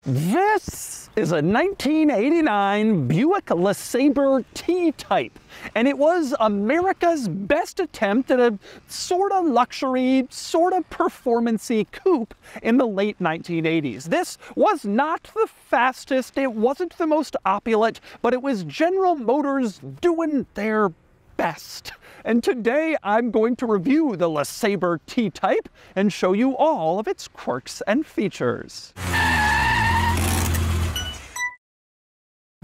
This is a 1989 Buick LeSabre T-Type, and it was America's best attempt at a sort of luxury, sort of performancey coupe in the late 1980s. This was not the fastest, it wasn't the most opulent, but it was General Motors doing their best. And today I'm going to review the LeSabre T-Type and show you all of its quirks and features.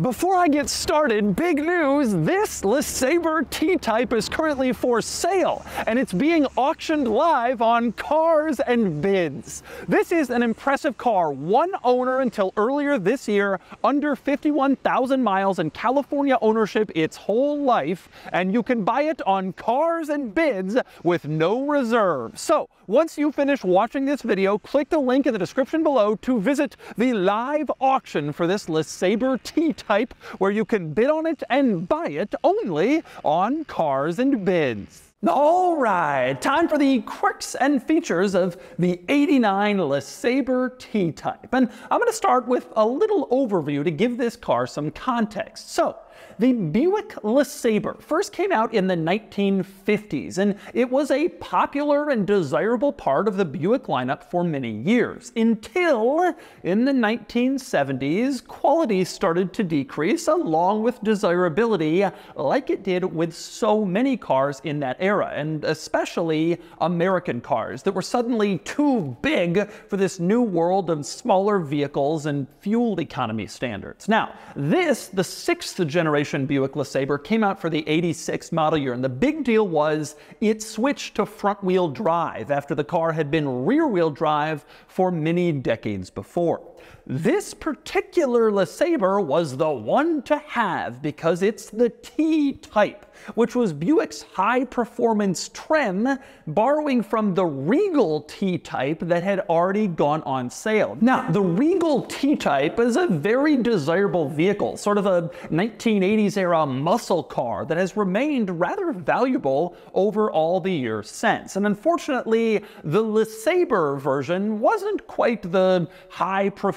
Before I get started, big news, this LeSabre T-Type is currently for sale, and it's being auctioned live on Cars and Bids. This is an impressive car, one owner until earlier this year, under 51,000 miles in California ownership its whole life, and you can buy it on Cars and Bids with no reserve. So, once you finish watching this video, click the link in the description below to visit the live auction for this LeSabre T-Type, where you can bid on it and buy it only on Cars and Bids. All right, time for the quirks and features of the '89 LeSabre T-Type. And I'm going to start with a little overview to give this car some context. So, the Buick LeSabre first came out in the 1950s, and it was a popular and desirable part of the Buick lineup for many years, until in the 1970s, quality started to decrease along with desirability, like it did with so many cars in that era, and especially American cars that were suddenly too big for this new world of smaller vehicles and fuel economy standards. Now, this, the sixth generation Buick LeSabre, came out for the '86 model year, and the big deal was it switched to front-wheel drive after the car had been rear-wheel drive for many decades before. This particular LeSabre was the one to have because it's the T-Type, which was Buick's high-performance trim, borrowing from the Regal T-Type that had already gone on sale. Now, the Regal T-Type is a very desirable vehicle, sort of a 1980s era muscle car that has remained rather valuable over all the years since. And unfortunately, the LeSabre version wasn't quite the high-performance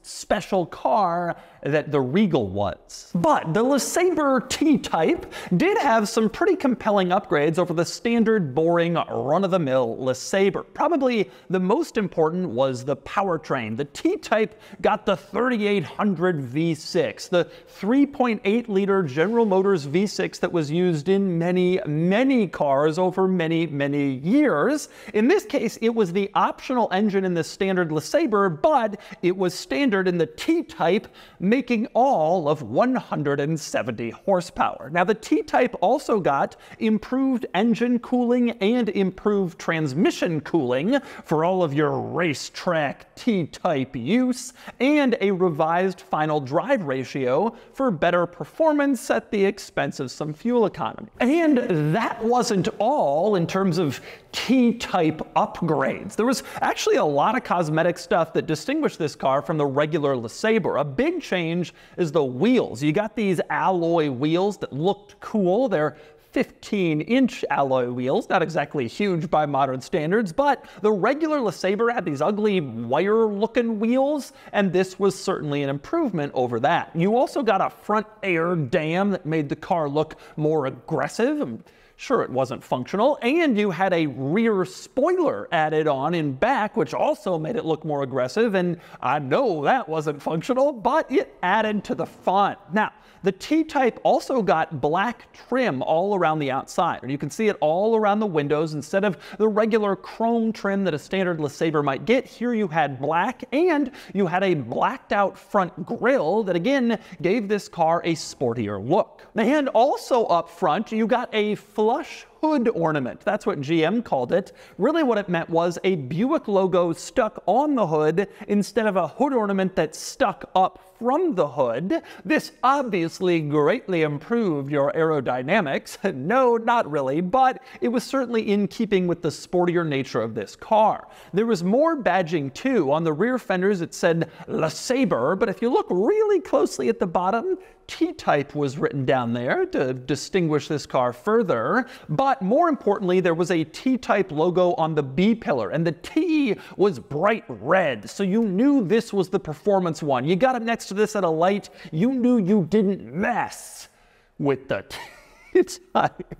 special car that the Regal was. But the LeSabre T-Type did have some pretty compelling upgrades over the standard, boring, run-of-the-mill LeSabre. Probably the most important was the powertrain. The T-Type got the 3800 V6, the 3.8-liter General Motors V6 that was used in many cars over many years. In this case, it was the optional engine in the standard LeSabre, but it was standard in the T-Type, making all of 170 horsepower. Now, the T-Type also got improved engine cooling and improved transmission cooling for all of your racetrack T-Type use, and a revised final drive ratio for better performance at the expense of some fuel economy. And that wasn't all in terms of T-Type upgrades. There was actually a lot of cosmetic stuff that distinguished this car from the regular LeSabre. A big change is the wheels. You got these alloy wheels that looked cool. They're 15-inch alloy wheels, not exactly huge by modern standards, but the regular LeSabre had these ugly wire-looking wheels, and this was certainly an improvement over that. You also got a front air dam that made the car look more aggressive. Sure, it wasn't functional, and you had a rear spoiler added on in back, which also made it look more aggressive, and I know that wasn't functional, but it added to the fun. Now, the T-Type also got black trim all around the outside, and you can see it all around the windows. Instead of the regular chrome trim that a standard LeSabre might get, here you had black, and you had a blacked out front grille that again gave this car a sportier look. And also up front, you got a flush hood ornament. That's what GM called it. Really what it meant was a Buick logo stuck on the hood instead of a hood ornament that stuck up from the hood. This obviously greatly improved your aerodynamics. No, not really, but it was certainly in keeping with the sportier nature of this car. There was more badging too. On the rear fenders it said LeSabre, but if you look really closely at the bottom, T-Type was written down there to distinguish this car further, but But more importantly, there was a T-type logo on the B-pillar, and the T was bright red, so you knew this was the performance one. You got up next to this at a light, you knew you didn't mess with the T-type.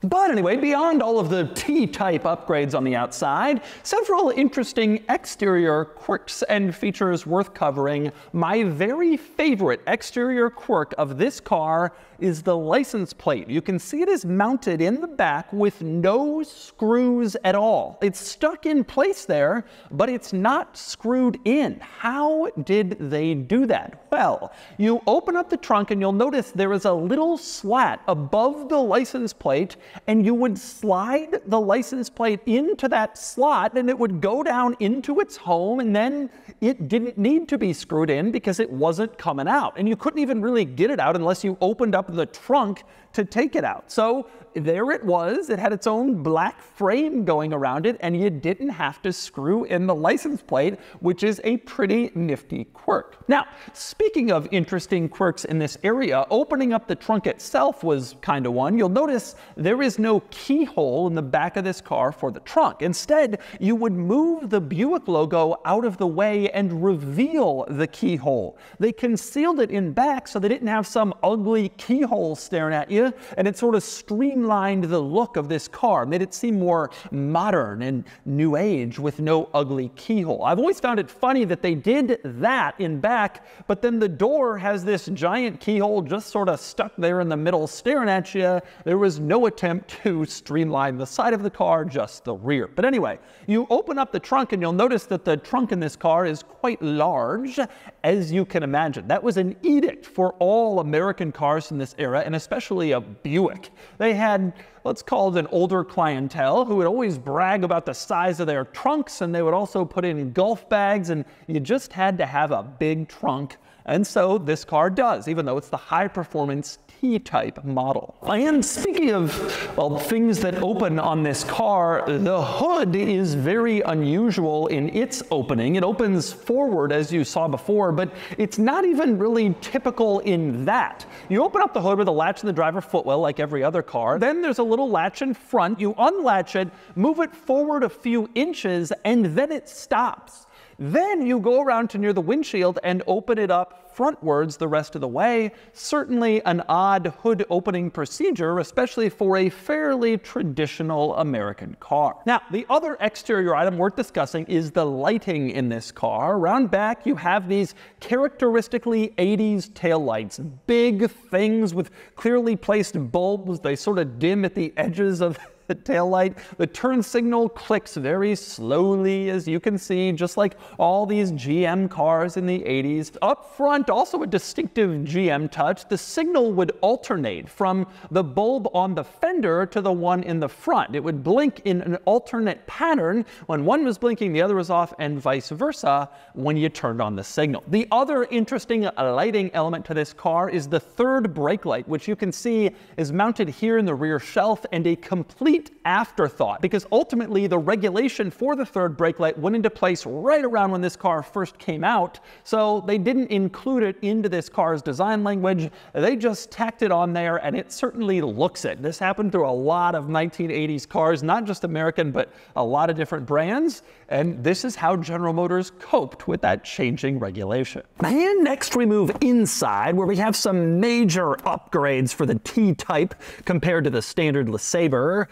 But anyway, beyond all of the T-type upgrades on the outside, several interesting exterior quirks and features worth covering. My very favorite exterior quirk of this car is the license plate. You can see it is mounted in the back with no screws at all. It's stuck in place there, but it's not screwed in. How did they do that? Well, you open up the trunk and you'll notice there is a little slat above the license plate, and you would slide the license plate into that slot and it would go down into its home, and then it didn't need to be screwed in because it wasn't coming out. And you couldn't even really get it out unless you opened up the trunk to take it out. So there it was. It had its own black frame going around it, and you didn't have to screw in the license plate, which is a pretty nifty quirk. Now, speaking of interesting quirks in this area, opening up the trunk itself was kind of one. You'll notice there is no keyhole in the back of this car for the trunk. Instead, you would move the Buick logo out of the way and reveal the keyhole. They concealed it in back so they didn't have some ugly keyhole staring at you, and it sort of streamlined the look of this car, made it seem more modern and new age with no ugly keyhole. I've always found it funny that they did that in back, but then the door has this giant keyhole just sort of stuck there in the middle staring at you. There was no attempt to streamline the side of the car, just the rear. But anyway, you open up the trunk and you'll notice that the trunk in this car is quite large, as you can imagine. That was an edict for all American cars from this era, and especially a Buick. They had, let's call it an older clientele who would always brag about the size of their trunks, and they would also put in golf bags, and you just had to have a big trunk. And so this car does, even though it's the high-performance T-type model. And speaking of, well, things that open on this car, the hood is very unusual in its opening. It opens forward, as you saw before, but it's not even really typical in that. You open up the hood with a latch in the driver footwell like every other car. Then there's a little latch in front. You unlatch it, move it forward a few inches, and then it stops. Then you go around to near the windshield and open it up frontwards the rest of the way. Certainly an odd hood opening procedure, especially for a fairly traditional American car. Now, the other exterior item worth discussing is the lighting in this car. Around back, you have these characteristically 80s taillights, big things with clearly placed bulbs. They sort of dim at the edges of the taillight. The turn signal clicks very slowly, as you can see, just like all these GM cars in the 80s. Up front, also a distinctive GM touch. The signal would alternate from the bulb on the fender to the one in the front. It would blink in an alternate pattern. When one was blinking, the other was off, and vice versa when you turned on the signal. The other interesting lighting element to this car is the third brake light, which you can see is mounted here in the rear shelf, and a complete afterthought, because ultimately the regulation for the third brake light went into place right around when this car first came out, so they didn't include it into this car's design language. They just tacked it on there, and it certainly looks it. This happened through a lot of 1980s cars, not just American, but a lot of different brands, and this is how General Motors coped with that changing regulation. And next we move inside, where we have some major upgrades for the T-Type compared to the standard LeSabre.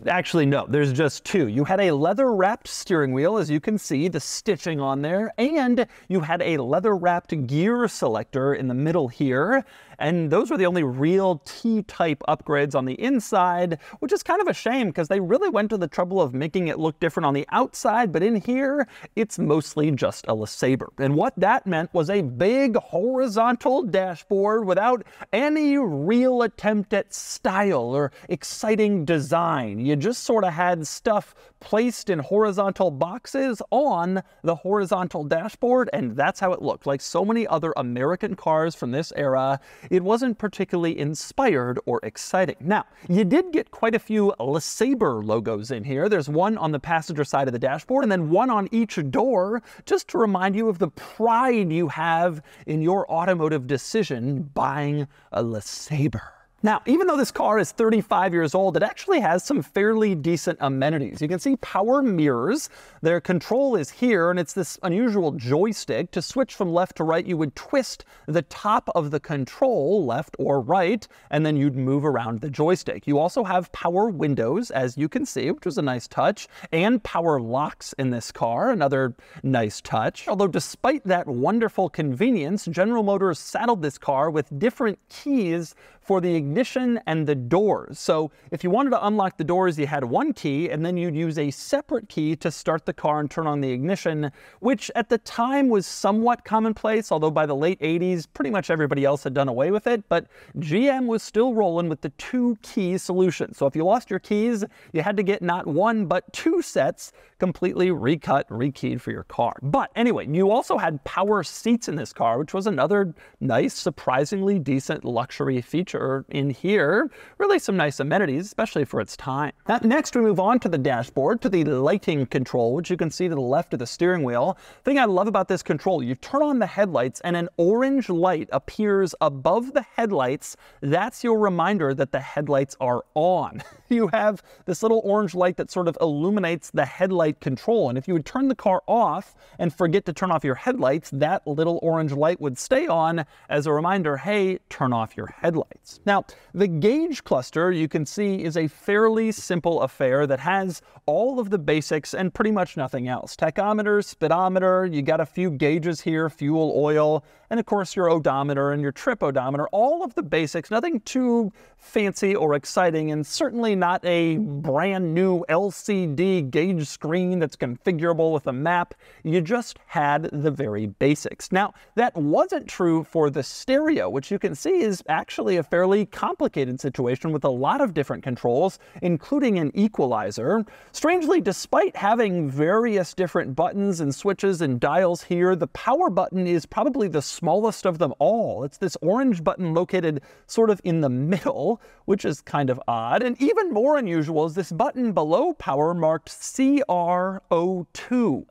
Actually, no, there's just two. You had a leather-wrapped steering wheel, as you can see, the stitching on there, and you had a leather-wrapped gear selector in the middle here. And those were the only real T-type upgrades on the inside, which is kind of a shame because they really went to the trouble of making it look different on the outside, but in here, it's mostly just a LeSabre. And what that meant was a big horizontal dashboard without any real attempt at style or exciting design. You just sort of had stuff placed in horizontal boxes on the horizontal dashboard, and that's how it looked. Like so many other American cars from this era, it wasn't particularly inspired or exciting. Now, you did get quite a few LeSabre logos in here. There's one on the passenger side of the dashboard and then one on each door, just to remind you of the pride you have in your automotive decision buying a LeSabre. Now, even though this car is 35 years old, it actually has some fairly decent amenities. You can see power mirrors. Their control is here, and it's this unusual joystick. To switch from left to right, you would twist the top of the control, left or right, and then you'd move around the joystick. You also have power windows, as you can see, which was a nice touch, and power locks in this car, another nice touch. Although despite that wonderful convenience, General Motors saddled this car with different keys for the ignition and the doors. So if you wanted to unlock the doors, you had one key, and then you'd use a separate key to start the car and turn on the ignition, which at the time was somewhat commonplace, although by the late 80s, pretty much everybody else had done away with it. But GM was still rolling with the two-key solution. So if you lost your keys, you had to get not one, but two sets completely recut, rekeyed for your car. But anyway, you also had power seats in this car, which was another nice, surprisingly decent luxury feature in here. Really some nice amenities, especially for its time. Now, next we move on to the dashboard, to the lighting control, which you can see to the left of the steering wheel. The thing I love about this control, you turn on the headlights and an orange light appears above the headlights. That's your reminder that the headlights are on. You have this little orange light that sort of illuminates the headlight control, and if you would turn the car off and forget to turn off your headlights, that little orange light would stay on as a reminder, hey, turn off your headlights. Now, the gauge cluster, you can see, is a fairly simple affair that has all of the basics and pretty much nothing else. Tachometer, speedometer, you got a few gauges here, fuel, oil, and of course your odometer and your trip odometer, all of the basics, nothing too fancy or exciting, and certainly not a brand new LCD gauge screen that's configurable with a map. You just had the very basics. Now, that wasn't true for the stereo, which you can see is actually a fairly complicated situation with a lot of different controls, including an equalizer. Strangely, despite having various different buttons and switches and dials here, the power button is probably the smallest of them all. It's this orange button located sort of in the middle, which is kind of odd. And even more unusual is this button below power marked CR02.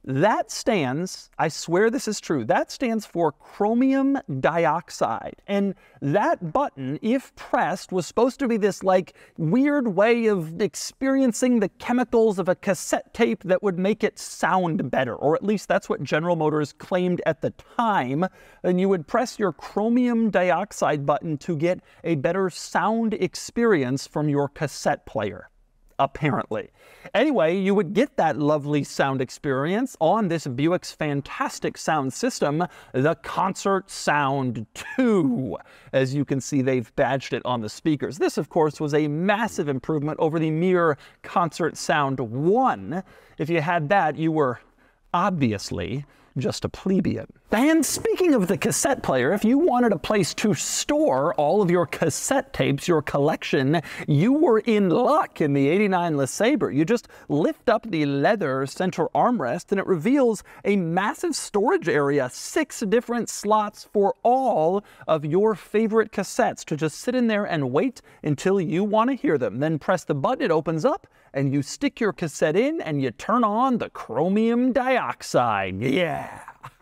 That stands, I swear this is true, that stands for chromium dioxide. And that button, if pressed, was supposed to be this like weird way of experiencing the chemicals of a cassette tape that would make it sound better, or at least that's what General Motors claimed at the time. And you would press your chromium dioxide button to get a better sound experience from your cassette player. Apparently. Anyway, you would get that lovely sound experience on this Buick's fantastic sound system, the Concert Sound 2. As you can see, they've badged it on the speakers. This, of course, was a massive improvement over the mere Concert Sound 1. If you had that, you were obviously just a plebeian. And speaking of the cassette player, if you wanted a place to store all of your cassette tapes, your collection, you were in luck in the '89 LeSabre. You just lift up the leather center armrest and it reveals a massive storage area, 6 different slots for all of your favorite cassettes to just sit in there and wait until you want to hear them. Then press the button, it opens up, and you stick your cassette in and you turn on the chromium dioxide. Yeah.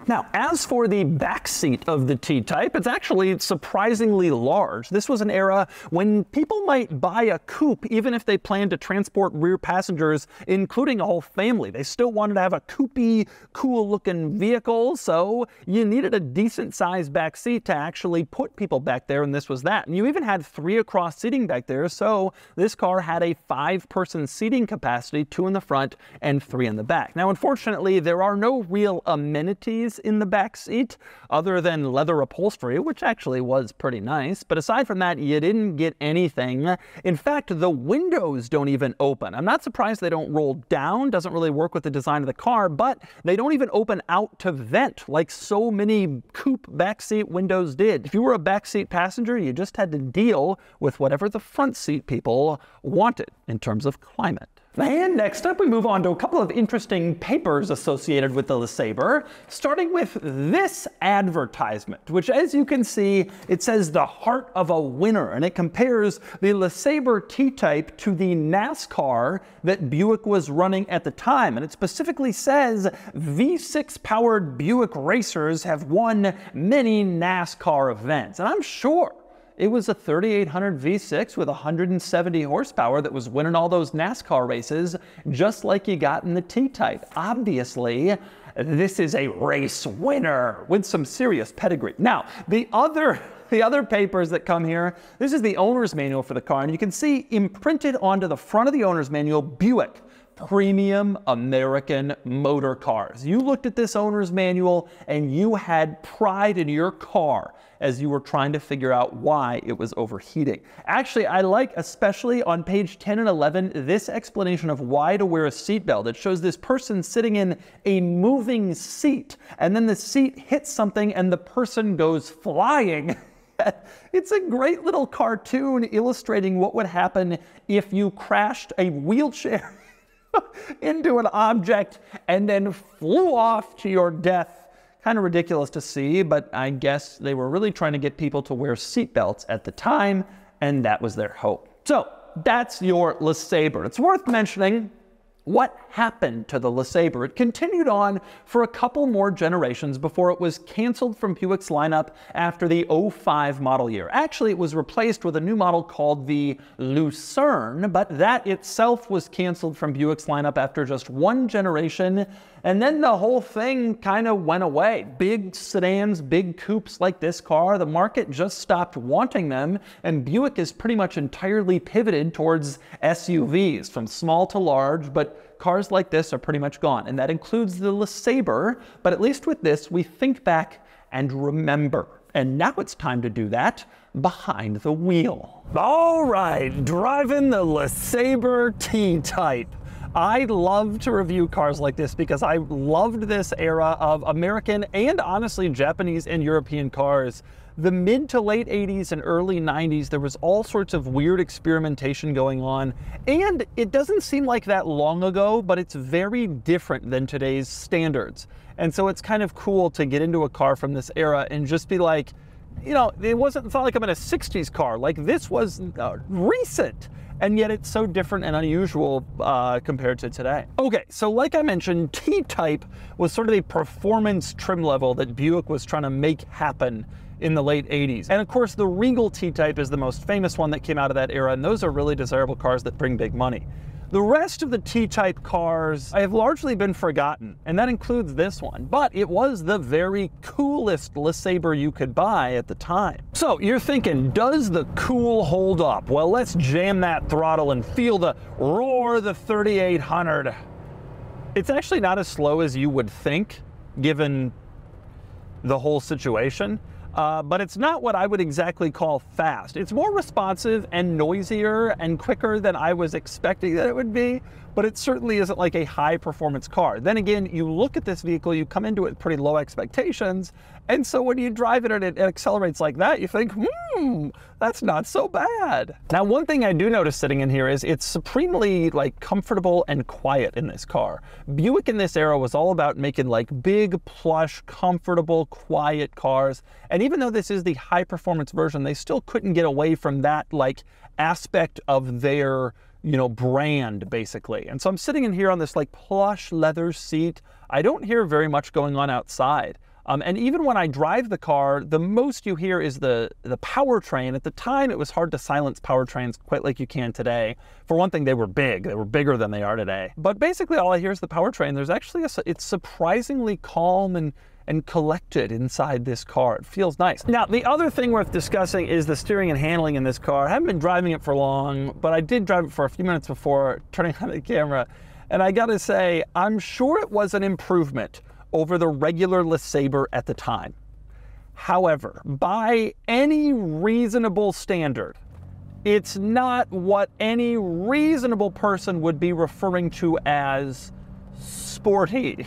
Now, as for the back seat of the T-Type, it's actually surprisingly large. This was an era when people might buy a coupe even if they planned to transport rear passengers, including a whole family. They still wanted to have a coupey, cool-looking vehicle, so you needed a decent-sized back seat to actually put people back there, and this was that. And you even had 3 across seating back there, so this car had a 5-person seating capacity, 2 in the front and 3 in the back. Now, unfortunately, there are no real amenities in the back seat other than leather upholstery, which actually was pretty nice. But aside from that, you didn't get anything. In fact, the windows don't even open. I'm not surprised they don't roll down. Doesn't really work with the design of the car, but they don't even open out to vent like so many coupe backseat windows did. If you were a backseat passenger, you just had to deal with whatever the front seat people wanted in terms of climate. And next up, we move on to a couple of interesting papers associated with the LeSabre, starting with this advertisement, which, as you can see, it says the heart of a winner, and it compares the LeSabre T-Type to the NASCAR that Buick was running at the time. And it specifically says V6-powered Buick racers have won many NASCAR events. And I'm sure It was a 3800 V6 with 170 horsepower that was winning all those NASCAR races, just like you got in the T-Type. Obviously, this is a race winner with some serious pedigree. Now, the other papers that come here, this is the owner's manual for the car, and you can see imprinted onto the front of the owner's manual, Buick, premium American motor cars. You looked at this owner's manual and you had pride in your car as you were trying to figure out why it was overheating. Actually, I like, especially on page 10 and 11, this explanation of why to wear a seatbelt. It shows this person sitting in a moving seat, and then the seat hits something and the person goes flying. It's a great little cartoon illustrating what would happen if you crashed a wheelchair into an object and then flew off to your death. Kind of ridiculous to see, but I guess they were really trying to get people to wear seatbelts at the time, and that was their hope. So that's your LeSabre. It's worth mentioning what happened to the LeSabre. It continued on for a couple more generations before it was canceled from Buick's lineup after the 05 model year. Actually, it was replaced with a new model called the Lucerne, but that itself was canceled from Buick's lineup after just one generation, and then the whole thing kind of went away. Big sedans, big coupes like this car, the market just stopped wanting them, and Buick is pretty much entirely pivoted towards SUVs, from small to large, but cars like this are pretty much gone, and that includes the LeSabre, but at least with this, we think back and remember. And now it's time to do that behind the wheel. All right, driving the LeSabre T-Type. I love to review cars like this because I loved this era of American and honestly Japanese and European cars. The mid to late 80s and early 90s, there was all sorts of weird experimentation going on, and it doesn't seem like that long ago, but it's very different than today's standards. And so it's kind of cool to get into a car from this era and just be like, you know, it's not like I'm in a 60s car. Like, this was recent, and yet it's so different and unusual compared to today. Okay, so like I mentioned, T-Type was sort of the performance trim level that Buick was trying to make happen in the late 80s. And of course, the Regal T-Type is the most famous one that came out of that era, and those are really desirable cars that bring big money. The rest of the T-Type cars have largely been forgotten, and that includes this one, but it was the very coolest LeSabre you could buy at the time. So you're thinking, does the cool hold up? Well, let's jam that throttle and feel the roar of the 3800. It's actually not as slow as you would think, given the whole situation. But it's not what I would exactly call fast. It's more responsive and noisier and quicker than I was expecting that it would be, but it certainly isn't like a high performance car. Then again, you look at this vehicle, you come into it with pretty low expectations, and so when you drive it and it accelerates like that, you think, that's not so bad. Now, one thing I do notice sitting in here is it's supremely like comfortable and quiet in this car. Buick in this era was all about making like big, plush, comfortable, quiet cars. And even though this is the high performance version, they still couldn't get away from that like aspect of their, you know, brand basically. And so I'm sitting in here on this like plush leather seat. I don't hear very much going on outside. And even when I drive the car, the most you hear is the powertrain. At the time, it was hard to silence powertrains quite like you can today. For one thing, they were big. They were bigger than they are today. But basically, all I hear is the powertrain. There's actually it's surprisingly calm and collected inside this car. It feels nice. Now, the other thing worth discussing is the steering and handling in this car. I haven't been driving it for long, but I did drive it for a few minutes before turning on the camera. And I gotta say, I'm sure it was an improvement over the regular LeSabre at the time. However, by any reasonable standard, it's not what any reasonable person would be referring to as sporty.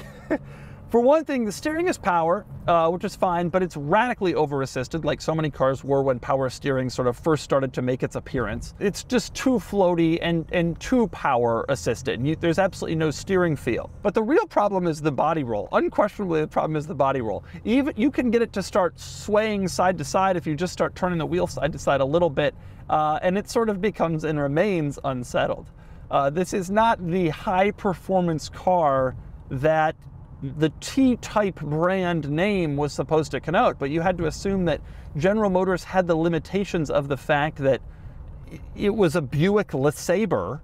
For one thing, the steering is power, which is fine, but it's radically over-assisted, like so many cars were when power steering sort of first started to make its appearance. It's just too floaty and too power-assisted. There's absolutely no steering feel. But the real problem is the body roll. Unquestionably, the problem is the body roll. Even you can get it to start swaying side to side if you just start turning the wheel side to side a little bit, and it sort of becomes and remains unsettled. This is not the high-performance car that the T-Type brand name was supposed to connote, but you had to assume that General Motors had the limitations of the fact that it was a Buick LeSabre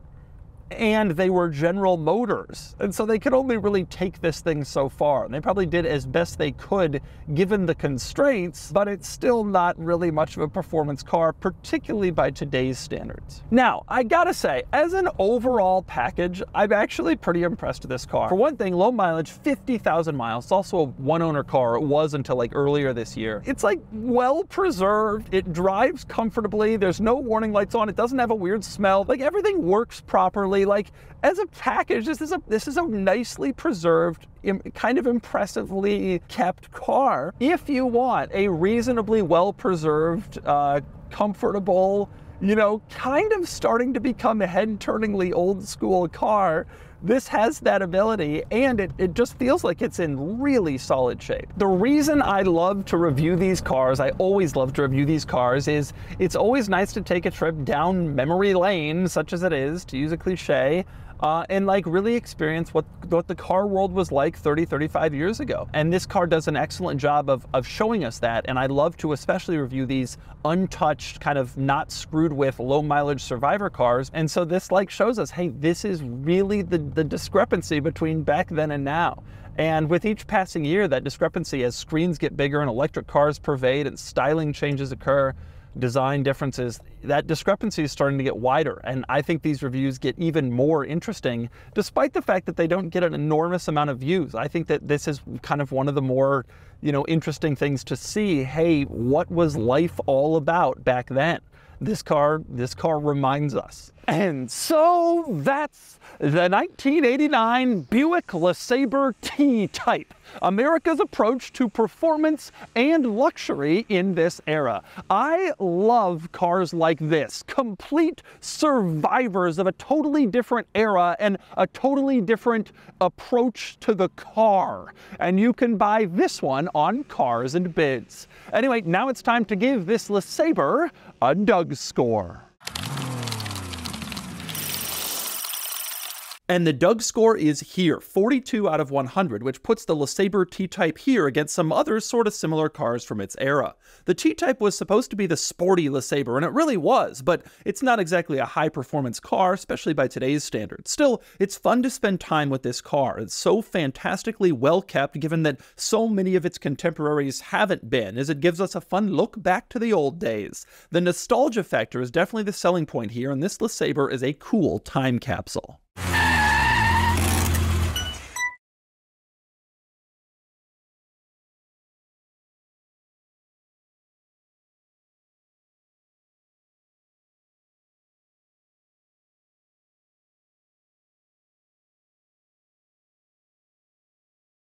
and they were General Motors. And so they could only really take this thing so far. And they probably did as best they could given the constraints, but it's still not really much of a performance car, particularly by today's standards. Now, I gotta say, as an overall package, I'm actually pretty impressed with this car. For one thing, low mileage, 50,000 miles. It's also a one-owner car. It was until like earlier this year. It's like well preserved. It drives comfortably. There's no warning lights on. It doesn't have a weird smell. Like everything works properly. Like as a package, this is a nicely preserved, kind of impressively kept car. If you want a reasonably well preserved, comfortable, you know, kind of starting to become a head-turningly old school car, this has that ability, and it just feels like it's in really solid shape. The reason I love to review these cars, I always love to review these cars, is it's always nice to take a trip down memory lane, such as it is, to use a cliche, and like really experience what the car world was like 30, 35 years ago. And this car does an excellent job of showing us that, and I love to especially review these untouched, kind of not screwed with low mileage survivor cars. And so this like shows us, hey, this is really the discrepancy between back then and now. And with each passing year, that discrepancy, as screens get bigger and electric cars pervade and styling changes occur, design differences, that discrepancy is starting to get wider. And I think these reviews get even more interesting, despite the fact that they don't get an enormous amount of views. I think that this is kind of one of the more, you know, interesting things to see. Hey, what was life all about back then? This car reminds us. And so that's the 1989 Buick LeSabre T-Type, America's approach to performance and luxury in this era. I love cars like this, complete survivors of a totally different era and a totally different approach to the car. And you can buy this one on Cars and Bids. Anyway, now it's time to give this LeSabre a DougScore. And the DougScore is here, 42 out of 100, which puts the LeSabre T-Type here against some other sort of similar cars from its era. The T-Type was supposed to be the sporty LeSabre, and it really was, but it's not exactly a high-performance car, especially by today's standards. Still, it's fun to spend time with this car. It's so fantastically well-kept, given that so many of its contemporaries haven't been, as it gives us a fun look back to the old days. The nostalgia factor is definitely the selling point here, and this LeSabre is a cool time capsule.